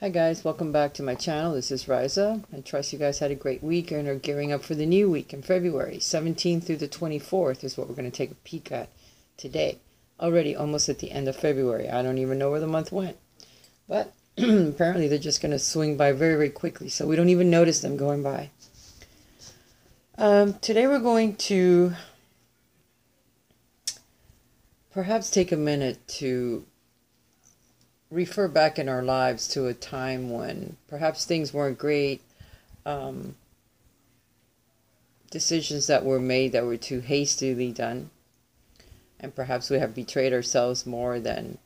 Hi guys, welcome back to my channel. This is Raisa. I trust you guys had a great week and are gearing up for the new week in February. 17th through the 24th is what we're going to take a peek at today. Already almost at the end of February. I don't even know where the month went. But apparently they're just going to swing by very, very quickly, so we don't even notice them going by. Today we're going to perhaps take a minute to refer back in our lives to a time when perhaps things weren't great, decisions that were made that were too hastily done, and perhaps we have betrayed ourselves more than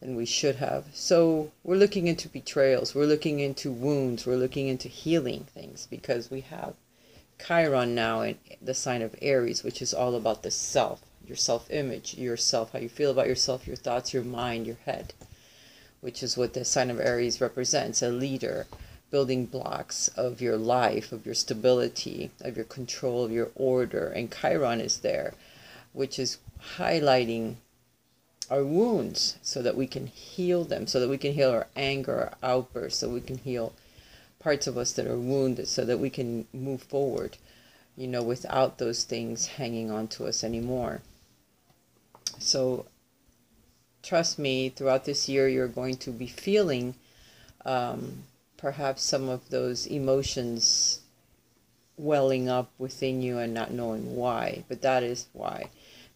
we should have. So we're looking into betrayals, we're looking into wounds, we're looking into healing things, because we have Chiron now in the sign of Aries, which is all about the self, your self-image, yourself, how you feel about yourself, your thoughts, your mind, your head, which is what the sign of Aries represents, a leader, building blocks of your life, of your stability, of your control, of your order. And Chiron is there, which is highlighting our wounds so that we can heal them, so that we can heal our anger, our outbursts, so we can heal parts of us that are wounded, so that we can move forward, without those things hanging on to us anymore. So trust me, throughout this year, you're going to be feeling perhaps some of those emotions welling up within you and not knowing why. But that is why.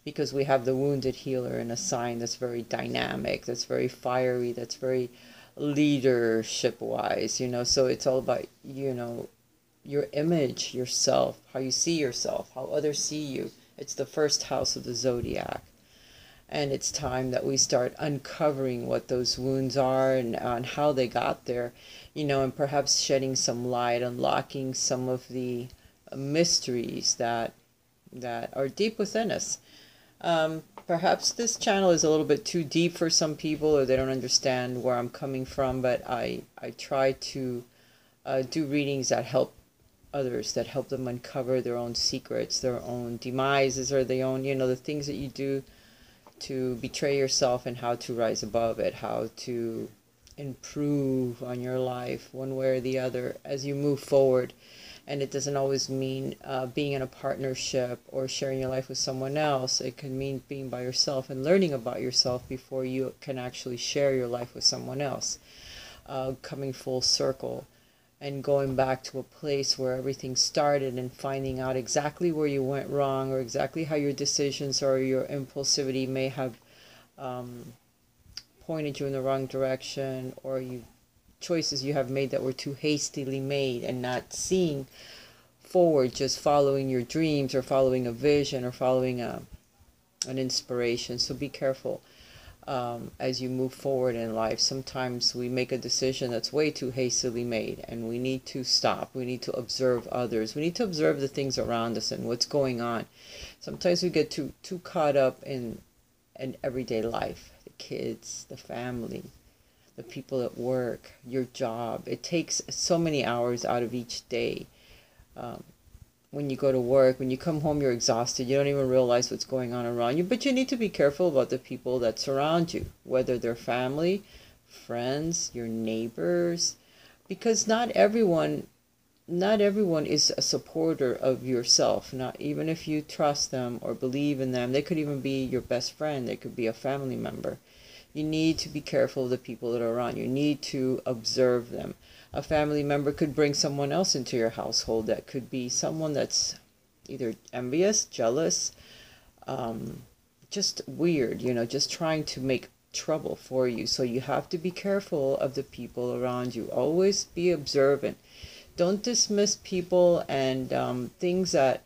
Because we have the wounded healer in a sign that's very dynamic, that's very fiery, that's very leadership-wise, So it's all about, your image, yourself, how you see yourself, how others see you. It's the first house of the zodiac. And it's time that we start uncovering what those wounds are and on how they got there, and perhaps shedding some light, unlocking some of the mysteries that are deep within us. Perhaps this channel is a little bit too deep for some people, or they don't understand where I'm coming from, but I try to do readings that help others, that help them uncover their own secrets, their own demises, or their own, the things that you do to betray yourself, and how to rise above it, how to improve on your life one way or the other as you move forward. And it doesn't always mean being in a partnership or sharing your life with someone else. It can mean being by yourself and learning about yourself before you can actually share your life with someone else. Coming full circle and going back to a place where everything started, and finding out exactly where you went wrong, or exactly how your decisions or your impulsivity may have pointed you in the wrong direction, or choices you have made that were too hastily made, and not seeing forward, just following your dreams, or following a vision, or following an inspiration. So be careful. As you move forward in life, sometimes we make a decision that's way too hastily made, and we need to stop. We need to observe others. We need to observe the things around us and what's going on. Sometimes we get too caught up in everyday life, the kids, the family, the people at work, your job. It takes so many hours out of each day. When you go to work, when you come home, you're exhausted. You don't even realize what's going on around you. But you need to be careful about the people that surround you, whether they're family, friends, your neighbors, because not everyone is a supporter of yourself. Not even if you trust them or believe in them. They could even be your best friend. They could be a family member. You need to be careful of the people that are around you. You need to observe them. A family member could bring someone else into your household. That could be someone that's either envious, jealous, just weird, just trying to make trouble for you. So you have to be careful of the people around you. Always be observant. Don't dismiss people and things that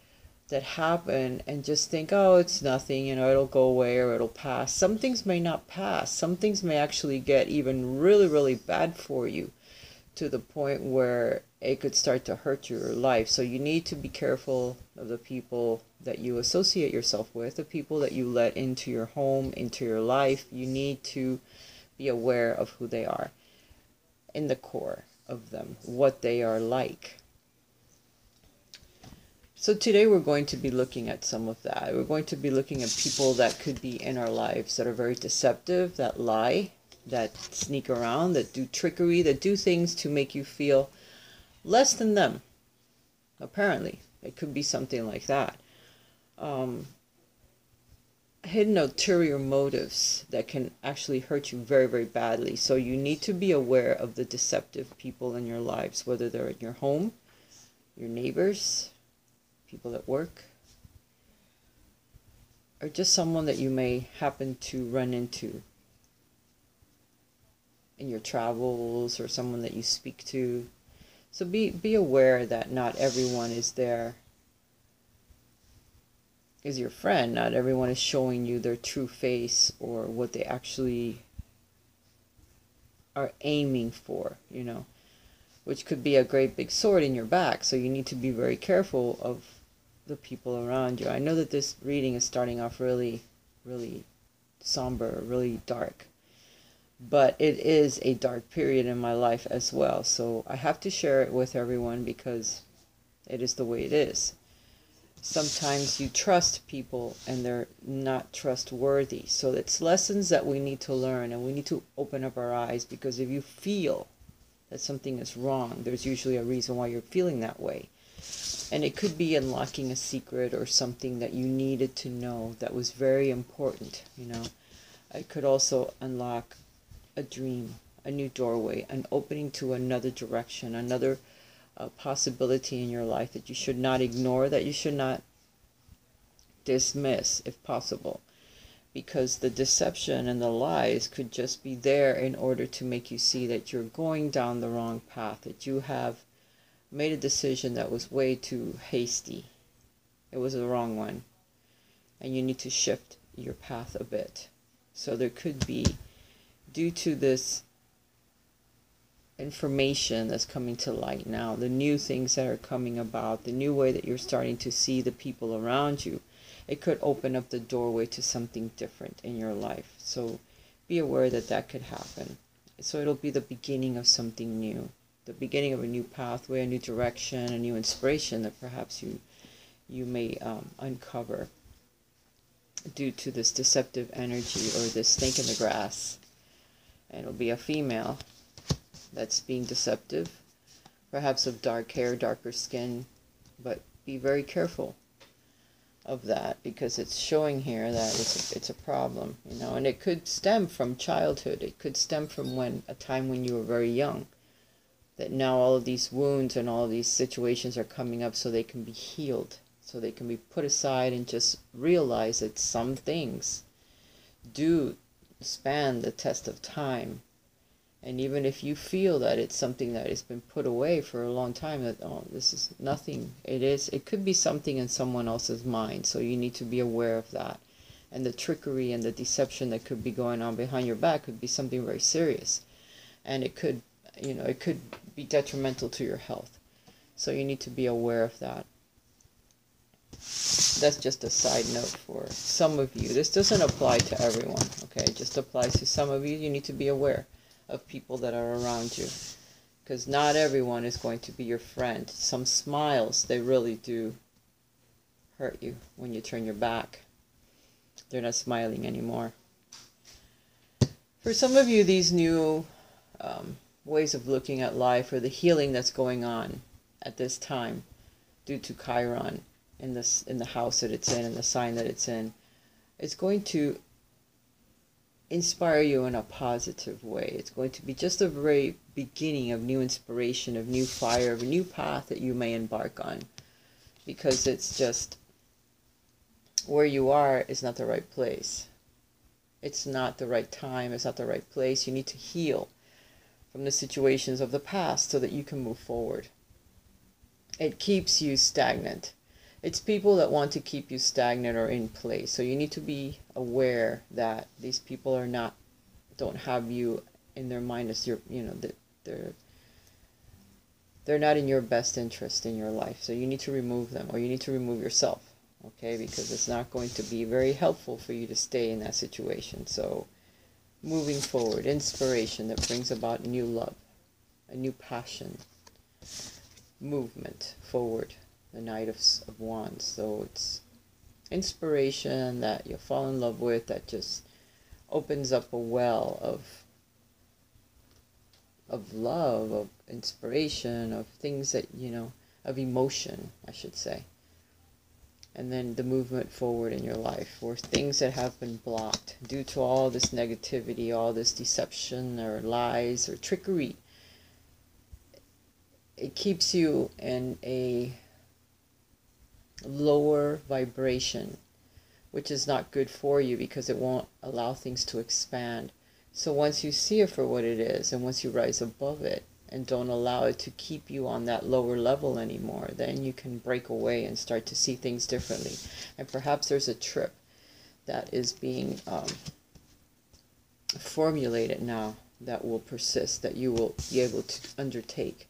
happen and just think, oh, it's nothing, it'll go away or it'll pass. Some things may not pass. Some things may actually get even really, really bad for you, to the point where it could start to hurt your life. So you need to be careful of the people that you associate yourself with, the people that you let into your home, into your life. You need to be aware of who they are, in the core of them, what they are like. So today we're going to be looking at some of that. We're going to be looking at people that could be in our lives that are very deceptive, that lie, that sneak around, that do trickery, that do things to make you feel less than them. Apparently, it could be something like that. Hidden ulterior motives that can actually hurt you very, very badly. So you need to be aware of the deceptive people in your lives, whether they're in your home, your neighbors, people at work, or just someone that you may happen to run into in your travels, or someone that you speak to. So be aware that not everyone is there, is your friend. Not everyone is showing you their true face or what they actually are aiming for, which could be a great big sword in your back. So you need to be very careful of the people around you. I know that this reading is starting off really, really somber, really dark. But it is a dark period in my life as well. So I have to share it with everyone because it is the way it is. Sometimes you trust people and they're not trustworthy. So it's lessons that we need to learn, and we need to open up our eyes, because if you feel that something is wrong, there's usually a reason why you're feeling that way. And it could be unlocking a secret or something that you needed to know that was very important, It could also unlock a dream, a new doorway, an opening to another direction, another possibility in your life that you should not ignore, that you should not dismiss if possible, because the deception and the lies could just be there in order to make you see that you're going down the wrong path, that you have made a decision that was way too hasty. It was the wrong one, and you need to shift your path a bit. So there could be, due to this information that's coming to light now, the new things that are coming about, the new way that you're starting to see the people around you, it could open up the doorway to something different in your life. So be aware that that could happen. So it'll be the beginning of something new, the beginning of a new pathway, a new direction, a new inspiration that perhaps you may uncover due to this deceptive energy or this snake in the grass. And it'll be a female that's being deceptive, perhaps of dark hair, darker skin, but be very careful of that, because it's showing here that it's a problem, and it could stem from childhood. It could stem from a time when you were very young, that now all of these wounds and all of these situations are coming up so they can be healed, so they can be put aside, and just realize that some things do span the test of time. And even if you feel that it's something that has been put away for a long time, that, this is nothing, it could be something in someone else's mind. So you need to be aware of that. And the trickery and the deception that could be going on behind your back could be something very serious. And it could, it could be detrimental to your health. So you need to be aware of that. That's just a side note for some of you. This doesn't apply to everyone, okay? It just applies to some of you. You need to be aware of people that are around you, because not everyone is going to be your friend. Some smiles, they really do hurt you when you turn your back. They're not smiling anymore. For some of you, these new ways of looking at life, or the healing that's going on at this time due to Chiron in the house that it's in and the sign that it's in, it's going to inspire you in a positive way. It's going to be just a very beginning of new inspiration, of new fire, of a new path that you may embark on, because it's just where you are is not the right place. It's not the right time. It's not the right place. You need to heal from the situations of the past so that you can move forward. It keeps you stagnant. It's people that want to keep you stagnant or in place. So you need to be aware that these people don't have you in their mind as they're not in your best interest in your life. So you need to remove them, or you need to remove yourself, okay? Because it's not going to be very helpful for you to stay in that situation. So moving forward, inspiration that brings about new love, a new passion, movement forward. The Knight of Wands. So it's inspiration that you fall in love with, that just opens up a well of of love, of inspiration, of things that, of emotion, I should say. And then the movement forward in your life, or things that have been blocked due to all this negativity, all this deception or lies or trickery. It keeps you in a lower vibration, which is not good for you because it won't allow things to expand. So once you see it for what it is, and once you rise above it and don't allow it to keep you on that lower level anymore, then you can break away and start to see things differently. And perhaps there's a trip that is being formulated now that will persist, that you will be able to undertake,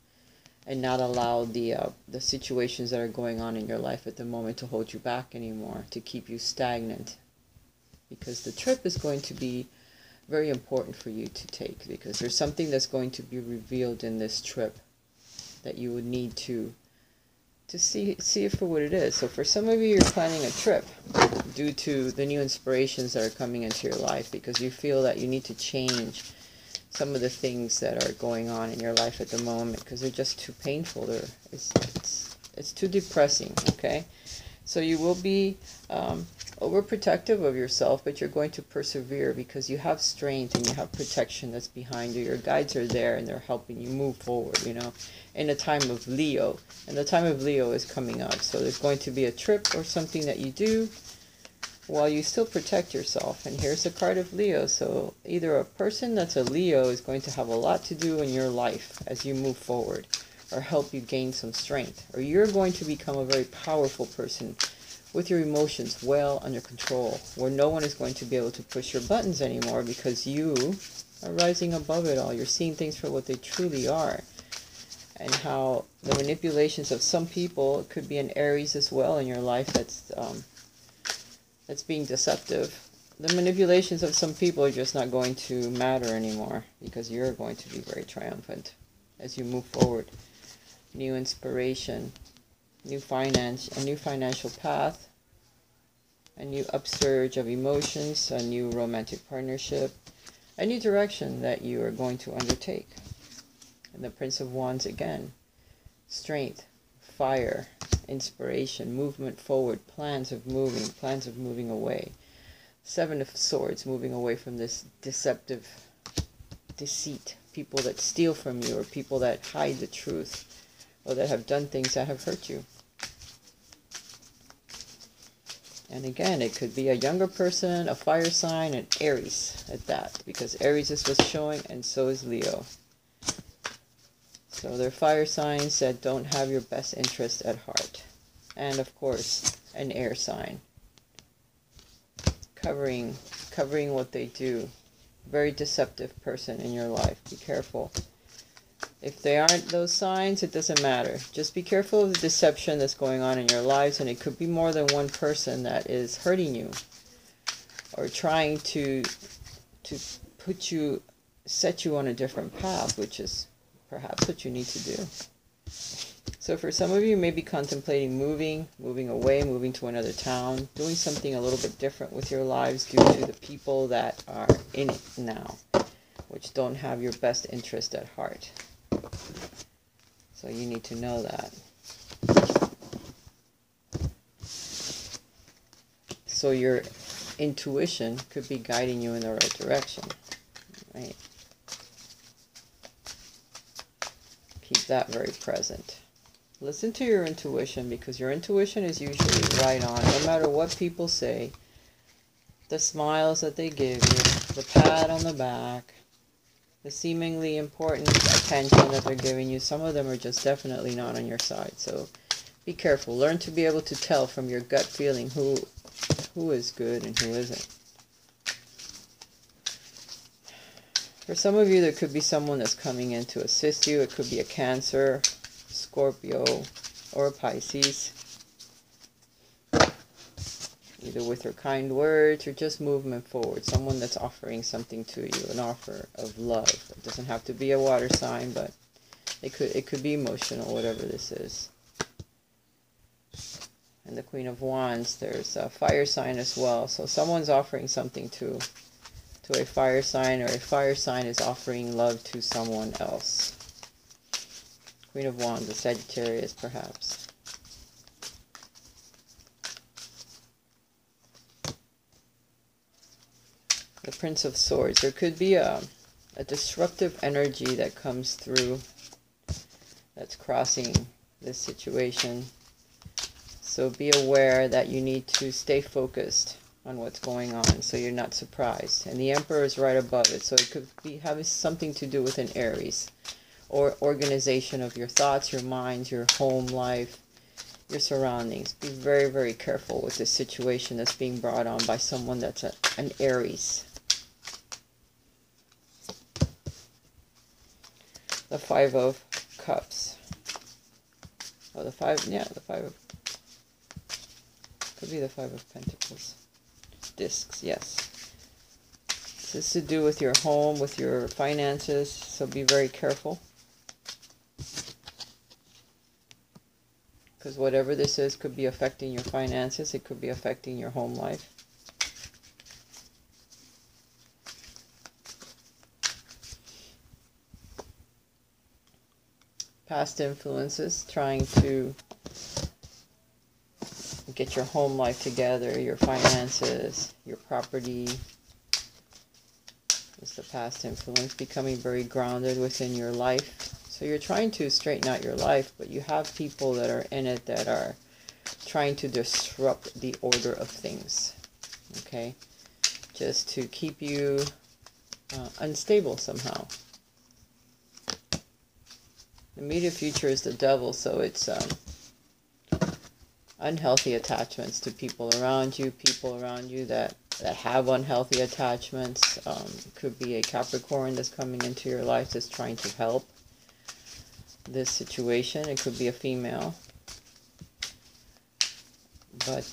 and not allow the situations that are going on in your life at the moment to hold you back anymore, to keep you stagnant. Because the trip is going to be very important for you to take, because there's something that's going to be revealed in this trip that you would need to see it for what it is. So for some of you, you're planning a trip due to the new inspirations that are coming into your life, because you feel that you need to change some of the things that are going on in your life at the moment, because they're just too painful. It's too depressing, okay? So you will be overprotective of yourself, but you're going to persevere because you have strength and you have protection that's behind you. Your guides are there and they're helping you move forward, in a time of Leo. And the time of Leo is coming up. So there's going to be a trip or something that you do while you still protect yourself. And here's the card of Leo. So either a person that's a Leo is going to have a lot to do in your life as you move forward, or help you gain some strength, or you're going to become a very powerful person with your emotions well under control, where no one is going to be able to push your buttons anymore because you are rising above it all. You're seeing things for what they truly are, and how the manipulations of some people, it could be an Aries as well in your life that's being deceptive. The manipulations of some people are just not going to matter anymore, because you're going to be very triumphant as you move forward. New inspiration, a new financial path, a new upsurge of emotions, a new romantic partnership, a new direction that you are going to undertake. And the Prince of Wands again, strength, fire, inspiration, movement forward, plans of moving away. Seven of Swords, moving away from this deceptive deceit, people that steal from you, or people that hide the truth, or that have done things that have hurt you. And again, it could be a younger person, a fire sign, and Aries at that, because Aries is what's showing, and so is Leo. So they're fire signs that don't have your best interest at heart. And of course, an air sign, covering what they do. Very deceptive person in your life. Be careful. If they aren't those signs, it doesn't matter. Just be careful of the deception that's going on in your lives, and it could be more than one person that is hurting you, or trying to set you on a different path, which is perhaps what you need to do. So for some of you, you may be contemplating moving away, moving to another town, doing something a little bit different with your lives due to the people that are in it now, which don't have your best interest at heart. So you need to know that. So your intuition could be guiding you in the right direction, right? Keep that very present. Listen to your intuition, because your intuition is usually right on, no matter what people say. The smiles that they give you, the pat on the back, the seemingly important attention that they're giving you, some of them are just definitely not on your side. So be careful. Learn to be able to tell from your gut feeling who is good and who isn't. For some of you, there could be someone that's coming in to assist you. It could be a Cancer, Scorpio, or a Pisces. Either with her kind words or just movement forward. Someone that's offering something to you, an offer of love. It doesn't have to be a water sign, but it could be emotional, whatever this is. And the Queen of Wands, there's a fire sign as well. So someone's offering something to to a fire sign, or a fire sign is offering love to someone else. Queen of Wands, a Sagittarius perhaps. The Prince of Swords. There could be a disruptive energy that comes through that's crossing this situation. So be aware that you need to stay focused on what's going on so you're not surprised. And the Emperor is right above it, so it could be having something to do with an Aries, or organization of your thoughts, your minds, your home life, your surroundings. Be very, very careful with this situation that's being brought on by someone that's an Aries. The Five of Cups. Oh, the Five of... Could be the Five of Pentacles. Discs, yes. This is to do with your home, with your finances, so be very careful. Because whatever this is could be affecting your finances, it could be affecting your home life. Past influences, trying to get your home life together, your finances, your property. It's the past influence, becoming very grounded within your life. So you're trying to straighten out your life, but you have people that are in it that are trying to disrupt the order of things. Okay? Just to keep you unstable somehow. The immediate future is the devil, so it's unhealthy attachments to people around you that have unhealthy attachments. Could be a Capricorn that's coming into your life that's trying to help this situation. It could be a female. But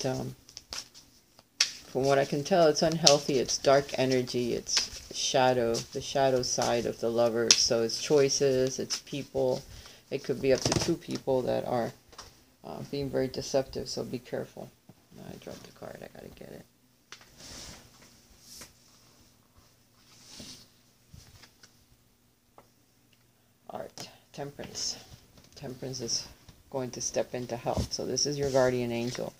from what I can tell, it's unhealthy. It's dark energy. It's shadow, the shadow side of the lovers. So it's choices, it's people. It could be up to two people that are being very deceptive, so be careful. I dropped the card. I gotta get it. Art. Temperance. Temperance is going to step in to help. So this is your guardian angel.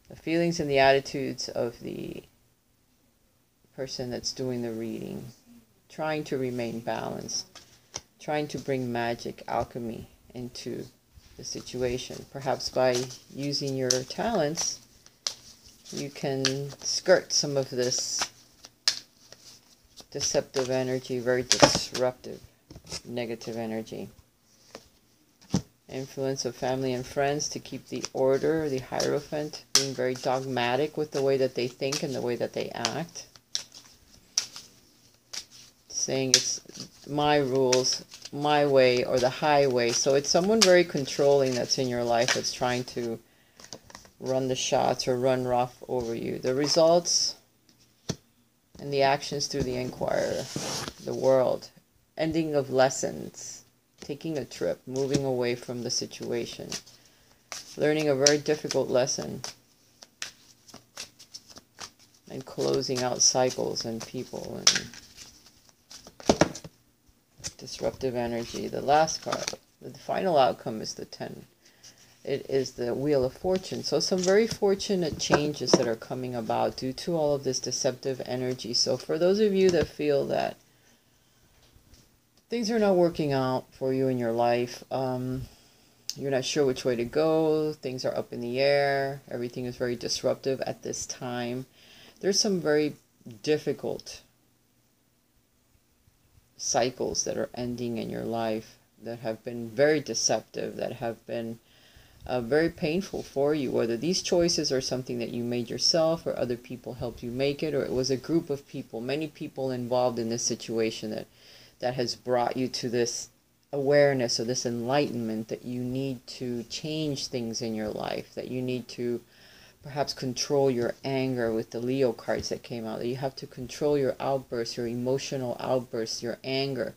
The feelings and the attitudes of the person that's doing the reading. Trying to remain balanced. Trying to bring magic, alchemy into the situation. Perhaps by using your talents, you can skirt some of this deceptive energy, very disruptive, negative energy. Influence of family and friends to keep the order, the Hierophant, being very dogmatic with the way that they think and the way that they act. Saying it's my rules, my way, or the highway. So it's someone very controlling that's in your life that's trying to run the shots or run rough over you. The results and the actions through the Inquirer, the World, ending of lessons, taking a trip, moving away from the situation, learning a very difficult lesson, and closing out cycles and people and disruptive energy. The last card, the final outcome is the 10. It is the Wheel of Fortune. So some very fortunate changes that are coming about due to all of this deceptive energy. So for those of you that feel that things are not working out for you in your life, you're not sure which way to go, things are up in the air, everything is very disruptive at this time, there's some very difficult cycles that are ending in your life that have been very deceptive, that have been very painful for you, whether these choices are something that you made yourself or other people helped you make it, or it was a group of people, many people involved in this situation that has brought you to this awareness or this enlightenment that you need to change things in your life, that you need to perhaps control your anger with the Leo cards that came out, that you have to control your outbursts, your emotional outbursts, your anger.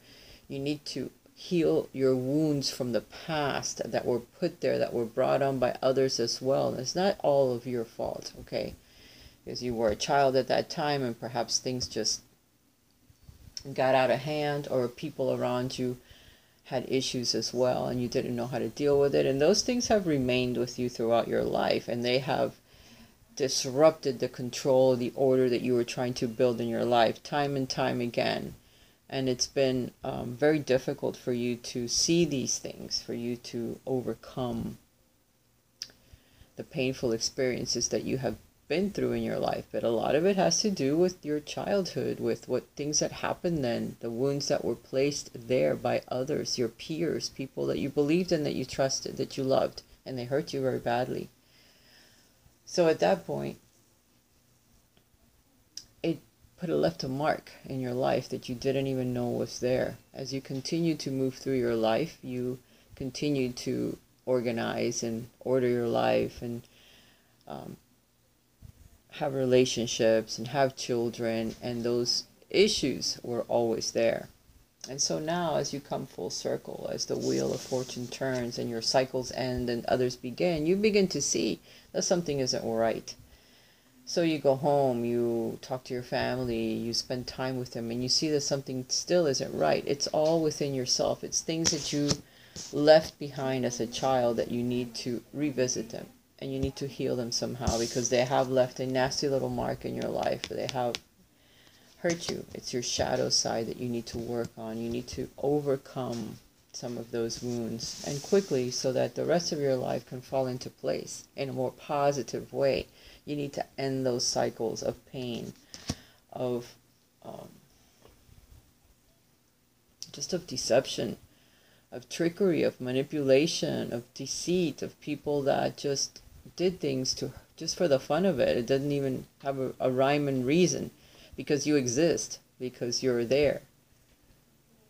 You need to heal your wounds from the past that were put there, that were brought on by others as well. And it's not all of your fault, okay? because you were a child at that time and perhaps things just got out of hand, or people around you had issues as well and you didn't know how to deal with it, and those things have remained with you throughout your life, and they have disrupted the control, the order that you were trying to build in your life time and time again. And it's been very difficult for you to see these things, for you to overcome the painful experiences that you have been through in your life. But a lot of it has to do with your childhood, with what things that happened then, the wounds that were placed there by others, your peers, people that you believed in, that you trusted, that you loved, and they hurt you very badly. So at that point, it left a mark in your life that you didn't even know was there. As you continue to move through your life, you continue to organize and order your life, and have relationships and have children, and those issues were always there. And so now, as you come full circle, as the wheel of fortune turns and your cycles end and others begin, you begin to see that something isn't right. So you go home, you talk to your family, you spend time with them, and you see that something still isn't right. It's all within yourself. It's things that you left behind as a child that you need to revisit them, and you need to heal them somehow, because they have left a nasty little mark in your life. They have hurt you. It's your shadow side that you need to work on. You need to overcome some of those wounds, and quickly, so that the rest of your life can fall into place in a more positive way. You need to end those cycles of pain, of just of deception, of trickery, of manipulation, of deceit, of people that just did things to just for the fun of it. It doesn't even have a rhyme and reason, because you exist, because you're there,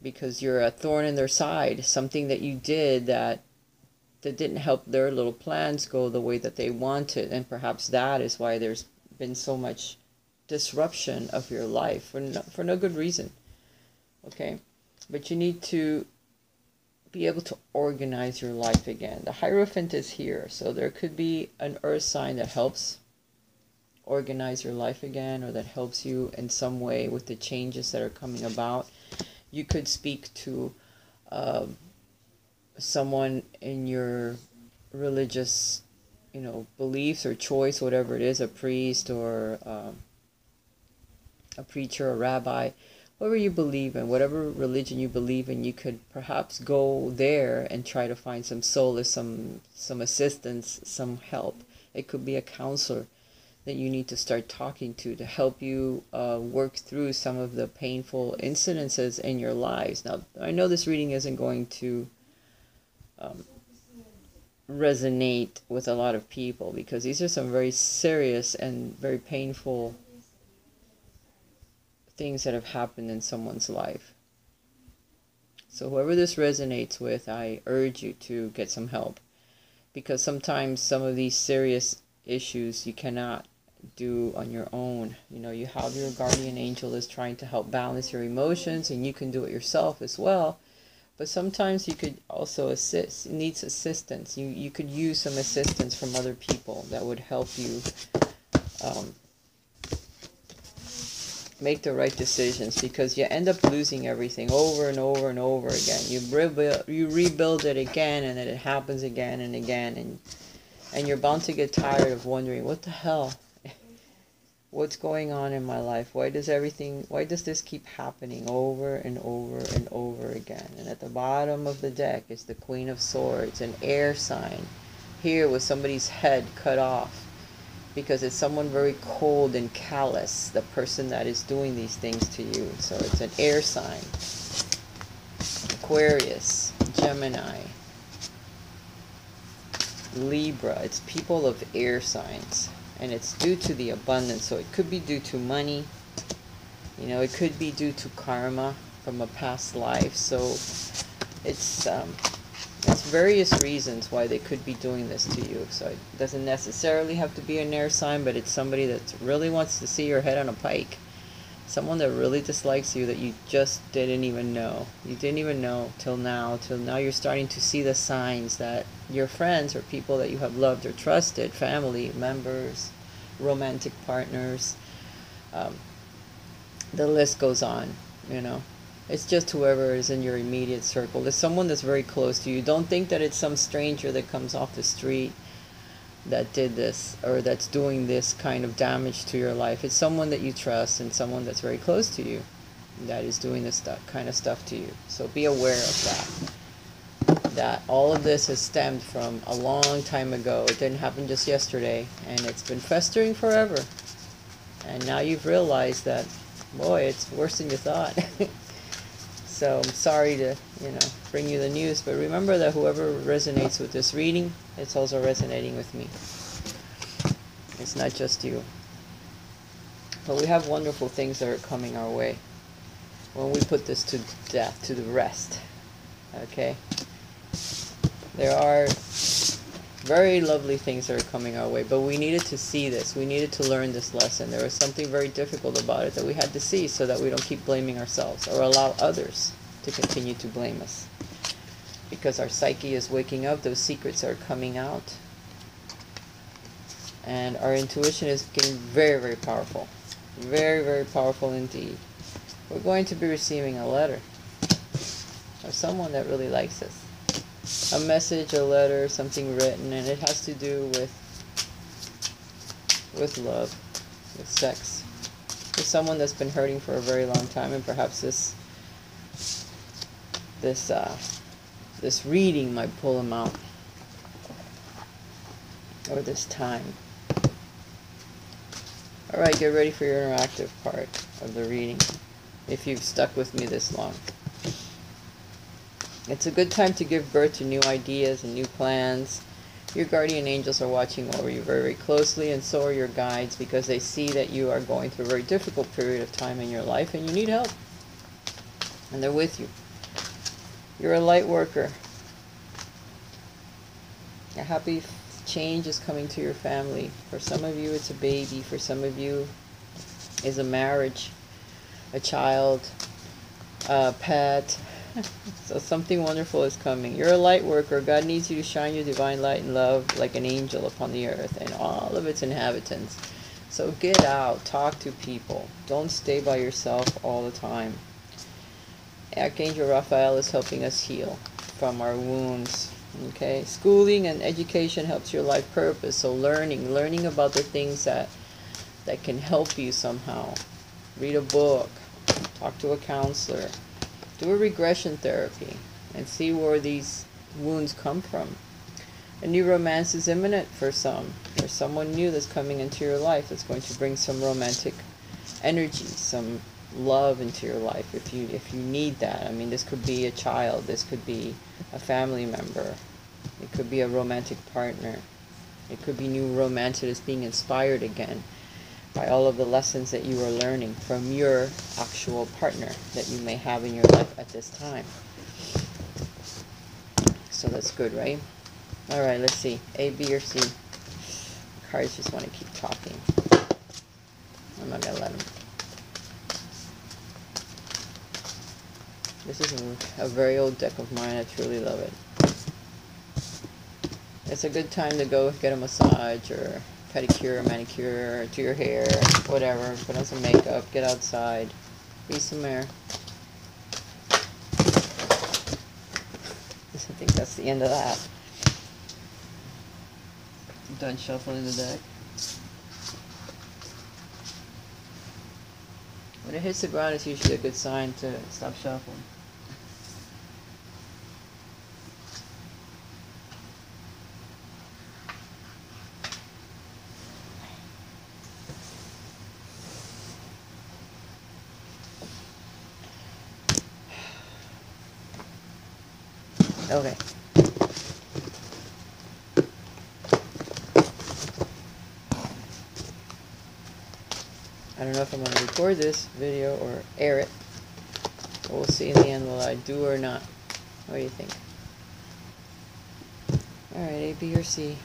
because you're a thorn in their side, something that you did that didn't help their little plans go the way that they wanted. And perhaps that is why there's been so much disruption of your life for no good reason. Okay? But you need to be able to organize your life again. The Hierophant is here, so there could be an earth sign that helps organize your life again, or that helps you in some way with the changes that are coming about. You could speak to someone in your religious, beliefs or choice, whatever it is, a priest or a preacher, a rabbi, whatever you believe in, whatever religion you believe in. You could perhaps go there and try to find some solace, some assistance, some help. It could be a counselor that you need to start talking to help you work through some of the painful incidences in your lives. Now, I know this reading isn't going to resonate with a lot of people, because these are some very serious and very painful things that have happened in someone's life. So whoever this resonates with, I urge you to get some help, because sometimes some of these serious issues you cannot do on your own. You have your guardian angel is trying to help balance your emotions, and you can do it yourself as well. But sometimes you could also needs assistance. You could use some assistance from other people that would help you make the right decisions, because you end up losing everything over and over and over again. You rebuild it again, and then it happens again and again, and you're bound to get tired of wondering, what the hell? What's going on in my life? Why does this keep happening over and over and over again? And at the bottom of the deck is the Queen of Swords, an air sign, here with somebody's head cut off, because it's someone very cold and callous, the person that is doing these things to you. So it's an air sign. Aquarius, Gemini, Libra. It's people of air signs. And it's due to the abundance. So it could be due to money. It could be due to karma from a past life. So it's various reasons why they could be doing this to you. So it doesn't necessarily have to be an air sign, but it's somebody that really wants to see your head on a pike. Someone that really dislikes you that you just didn't even know. You didn't even know till now. Till now you're starting to see the signs that your friends or people that you have loved or trusted, family members, romantic partners. The list goes on, you know. It's just whoever is in your immediate circle. There's someone that's very close to you. Don't think that it's some stranger that comes off the street that did this or that's doing this kind of damage to your life. It's someone that you trust and someone that's very close to you that is doing this kind of stuff to you. So be aware of that. That all of this has stemmed from a long time ago. It didn't happen just yesterday, and it's been festering forever. And now you've realized that, boy, it's worse than you thought. So I'm sorry to, bring you the news, but remember that whoever resonates with this reading, it's also resonating with me. It's not just you. But we have wonderful things that are coming our way when we put this to death, to the rest. Okay? There are very lovely things that are coming our way, but we needed to see this. We needed to learn this lesson. There was something very difficult about it that we had to see so that we don't keep blaming ourselves or allow others to continue to blame us. Because our psyche is waking up, those secrets are coming out, and our intuition is getting very, very powerful. Very, very powerful indeed. We're going to be receiving a letter of someone that really likes us. A message, a letter, something written, and it has to do with love, with sex. With someone that's been hurting for a very long time, and perhaps this reading might pull them out, or this time. All right, get ready for your interactive part of the reading, if you've stuck with me this long. It's a good time to give birth to new ideas and new plans. Your guardian angels are watching over you very, very closely, and so are your guides, because they see that you are going through a very difficult period of time in your life and you need help. And they're with you. You're a light worker. A happy change is coming to your family. For some of you, it's a baby. For some of you, it's a marriage, a child, a pet. So something wonderful is coming. You're a light worker. God needs you to shine your divine light and love like an angel upon the earth and all of its inhabitants. So get out, talk to people. Don't stay by yourself all the time. Archangel Raphael is helping us heal from our wounds. Okay, schooling and education helps your life purpose. So learning about the things that can help you somehow. Read a book, talk to a counselor. Do a regression therapy and see where these wounds come from. A new romance is imminent for some. There's someone new that's coming into your life that's going to bring some romantic energy, some love into your life if you need that. I mean, this could be a child, this could be a family member, it could be a romantic partner, it could be new romance that is being inspired again by all of the lessons that you are learning from your actual partner that you may have in your life at this time. So that's good, right? All right, let's see. A, B, or C. The cards just want to keep talking. I'm not going to let them. This is a very old deck of mine. I truly love it. It's a good time to go get a massage or pedicure, manicure, do your hair, whatever. Put on some makeup, get outside, breathe some air. I think that's the end of that. I'm done shuffling the deck. When it hits the ground, it's usually a good sign to stop shuffling. Okay. I don't know if I'm going to record this video or air it. But we'll see in the end will I do or not. What do you think? Alright, A, B, or C.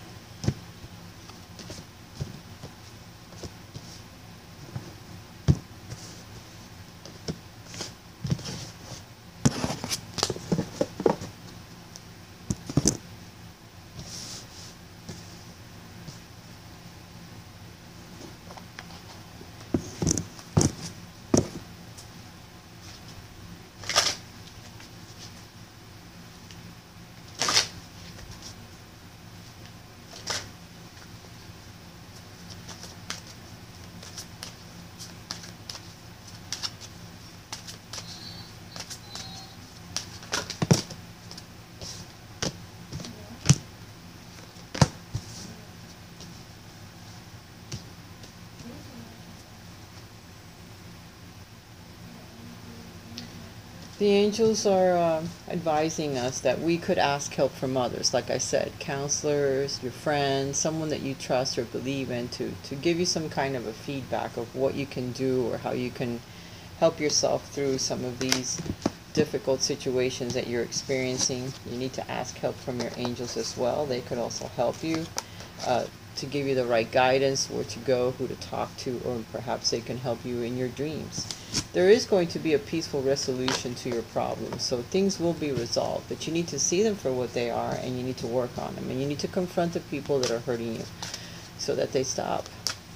The angels are advising us that we could ask help from others, like I said, counselors, your friends, someone that you trust or believe in, to give you some kind of a feedback of what you can do or how you can help yourself through some of these difficult situations that you're experiencing. You need to ask help from your angels as well. They could also help you to give you the right guidance, where to go, who to talk to, or perhaps they can help you in your dreams. There is going to be a peaceful resolution to your problems, so things will be resolved, but you need to see them for what they are, and you need to work on them, and you need to confront the people that are hurting you so that they stop,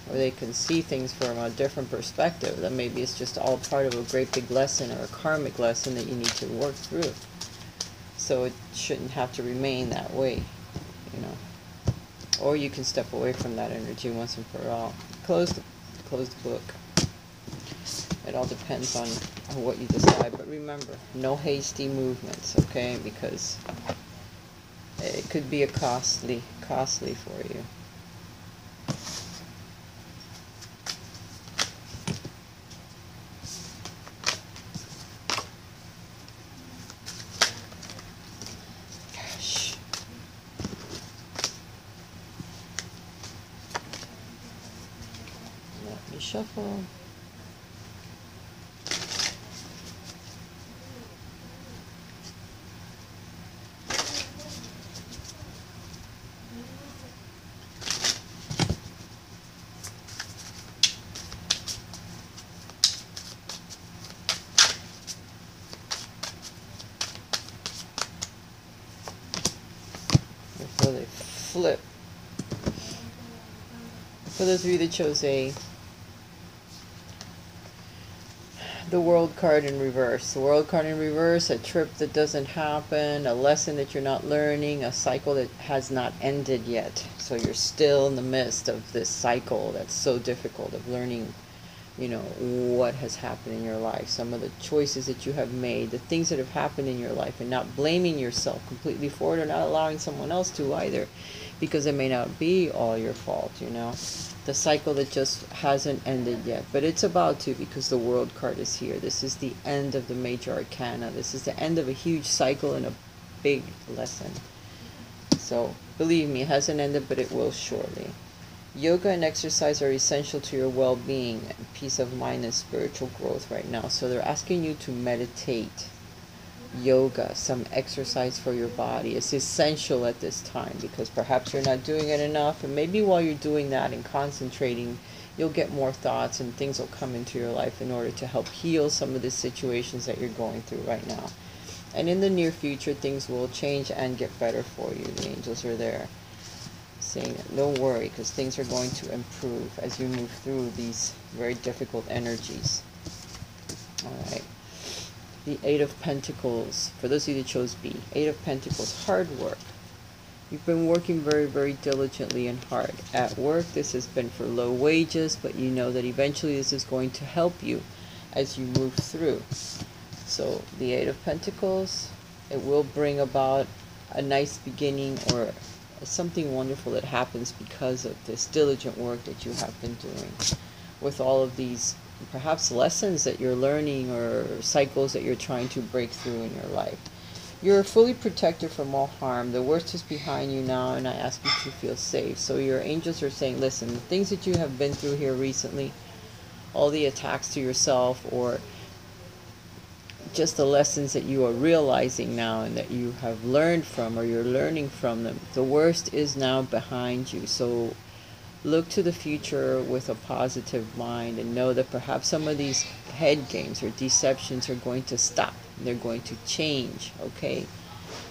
or they can see things from a different perspective, that maybe it's just all part of a great big lesson or a karmic lesson that you need to work through. So it shouldn't have to remain that way, you know. Or you can step away from that energy once and for all. Close the book. It all depends on what you decide. But remember, no hasty movements, okay? Because it could be a costly for you. Gosh. Let me shuffle. Before they flip. For those of you that chose the World card in reverse. The World card in reverse, a trip that doesn't happen, a lesson that you're not learning, a cycle that has not ended yet. So you're still in the midst of this cycle that's so difficult of learning, you know, what has happened in your life, some of the choices that you have made, the things that have happened in your life, and not blaming yourself completely for it, or not allowing someone else to either, because it may not be all your fault, you know. The cycle that just hasn't ended yet, but it's about to, because the World card is here. This is the end of the major arcana. This is the end of a huge cycle and a big lesson. So believe me, it hasn't ended, but it will shortly. Yoga and exercise are essential to your well-being, and peace of mind, and spiritual growth right now. So they're asking you to meditate. Yoga, some exercise for your body, is essential at this time, because perhaps you're not doing it enough, and maybe while you're doing that and concentrating, you'll get more thoughts and things will come into your life in order to help heal some of the situations that you're going through right now. And in the near future, things will change and get better for you. The angels are there saying, don't worry, because things are going to improve as you move through these very difficult energies. All right. The Eight of Pentacles, for those of you that chose B. Eight of Pentacles, hard work. You've been working very, very diligently and hard at work. This has been for low wages, but you know that eventually this is going to help you as you move through. So the Eight of Pentacles, it will bring about a nice beginning, or something wonderful that happens because of this diligent work that you have been doing with all of these perhaps lessons that you're learning, or cycles that you're trying to break through in your life. You're fully protected from all harm. The worst is behind you now, and I ask you to feel safe. So your angels are saying, listen, the things that you have been through here recently, all the attacks to yourself, or just the lessons that you are realizing now and that you have learned from, or you're learning from them, the worst is now behind you. So look to the future with a positive mind, and know that perhaps some of these head games or deceptions are going to stop. They're going to change, okay?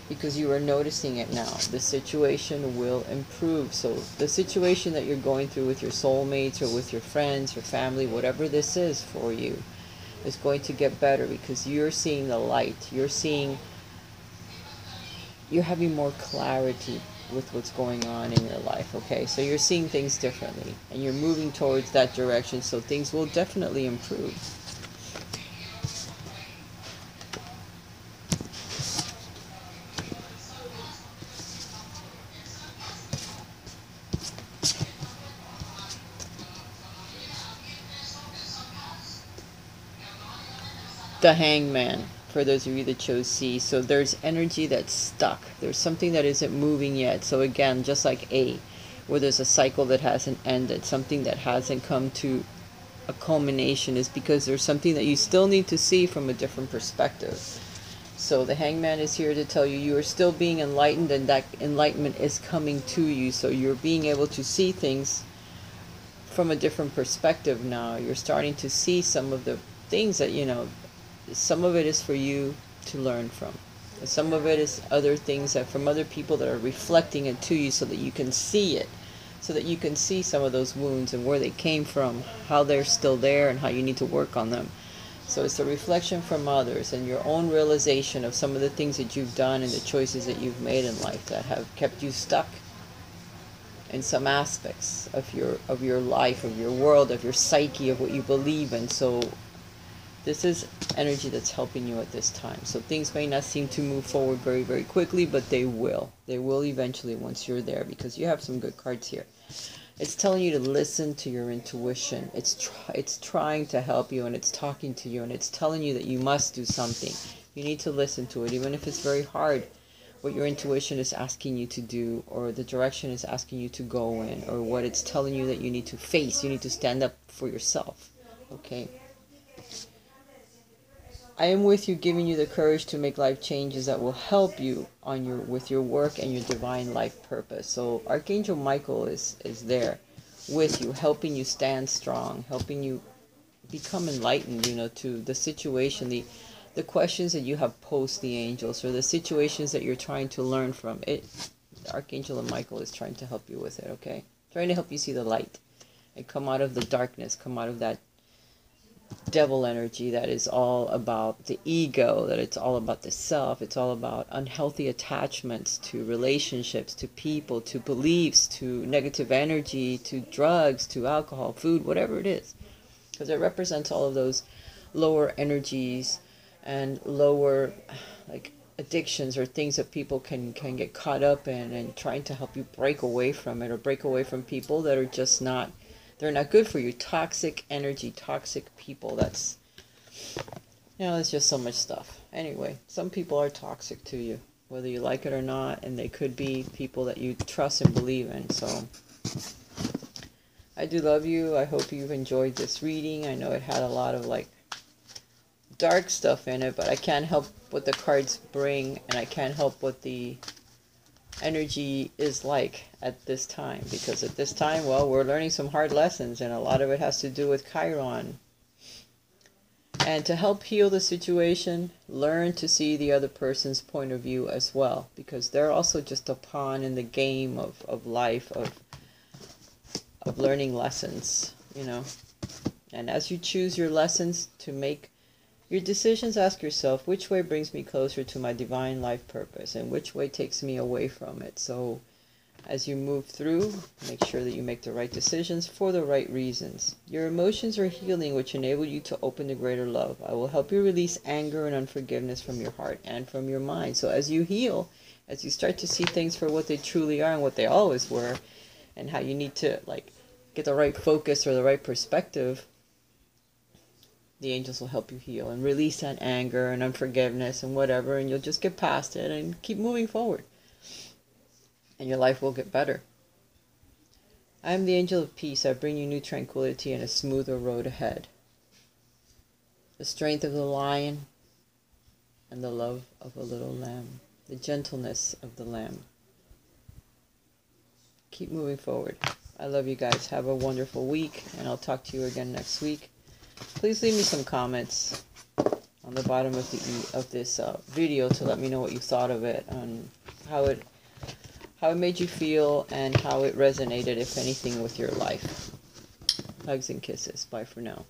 Because you are noticing it now. The situation will improve. So the situation that you're going through with your soulmates, or with your friends, your family, whatever this is for you, is going to get better, because you're seeing the light. You're having more clarity with what's going on in your life, okay? So you're seeing things differently, and you're moving towards that direction, so things will definitely improve. The Hangman. for those of you that chose C. So there's energy that's stuck. There's something that isn't moving yet. So again, just like A, where there's a cycle that hasn't ended, something that hasn't come to a culmination, is because there's something that you still need to see from a different perspective. So the Hangman is here to tell you you are still being enlightened, and that enlightenment is coming to you. So you're being able to see things from a different perspective now. You're starting to see some of the things that, some of it is for you to learn from. And some of it is other things that from other people that are reflecting it to you so that you can see it. So that you can see some of those wounds and where they came from, how they're still there, and how you need to work on them. So it's a reflection from others and your own realization of some of the things that you've done and the choices that you've made in life that have kept you stuck in some aspects of your life, of your world, of your psyche, of what you believe in. So this is energy that's helping you at this time. So things may not seem to move forward very, very quickly, but they will. They will eventually once you're there, because you have some good cards here. It's telling you to listen to your intuition. It's trying to help you, and it's talking to you, and it's telling you that you must do something. You need to listen to it, even if it's very hard, what your intuition is asking you to do, or the direction it's asking you to go in, or what it's telling you that you need to face. You need to stand up for yourself. Okay? I am with you, giving you the courage to make life changes that will help you with your work and your divine life purpose. So Archangel Michael is there with you, helping you stand strong, helping you become enlightened, to the situation, the questions that you have posed the angels, or the situations that you're trying to learn from. Archangel Michael is trying to help you with it, okay? Trying to help you see the light and come out of the darkness, come out of that devil energy that is all about the ego, that it's all about the self, it's all about unhealthy attachments to relationships, to people, to beliefs, to negative energy, to drugs, to alcohol, food, whatever it is. Because it represents all of those lower energies and lower addictions, or things that people can get caught up in, and trying to help you break away from it, or break away from people that are just not, they're not good for you. Toxic energy, toxic people. That's, there's just so much stuff. Anyway, some people are toxic to you, whether you like it or not, and they could be people that you trust and believe in. So I do love you. I hope you've enjoyed this reading. I know it had a lot of dark stuff in it, but I can't help what the cards bring, and I can't help what the energy is like at this time, because at this time, well, we're learning some hard lessons, and a lot of it has to do with Chiron. And to help heal the situation, learn to see the other person's point of view as well, because they're also just a pawn in the game of life, of learning lessons, And as you choose your lessons to make your decisions, ask yourself, which way brings me closer to my divine life purpose, and which way takes me away from it? So as you move through, make sure that you make the right decisions for the right reasons. Your emotions are healing, which enable you to open to greater love. I will help you release anger and unforgiveness from your heart and from your mind. So as you heal, as you start to see things for what they truly are and what they always were, and how you need to get the right focus or the right perspective, the angels will help you heal and release that anger and unforgiveness and whatever, and you'll just get past it and keep moving forward. And your life will get better. I am the angel of peace. I bring you new tranquility and a smoother road ahead. The strength of the lion and the love of a little lamb. The gentleness of the lamb. Keep moving forward. I love you guys. Have a wonderful week, and I'll talk to you again next week. Please leave me some comments on the bottom of this video to let me know what you thought of it, and how it made you feel, and how it resonated, if anything, with your life. Hugs and kisses. Bye for now.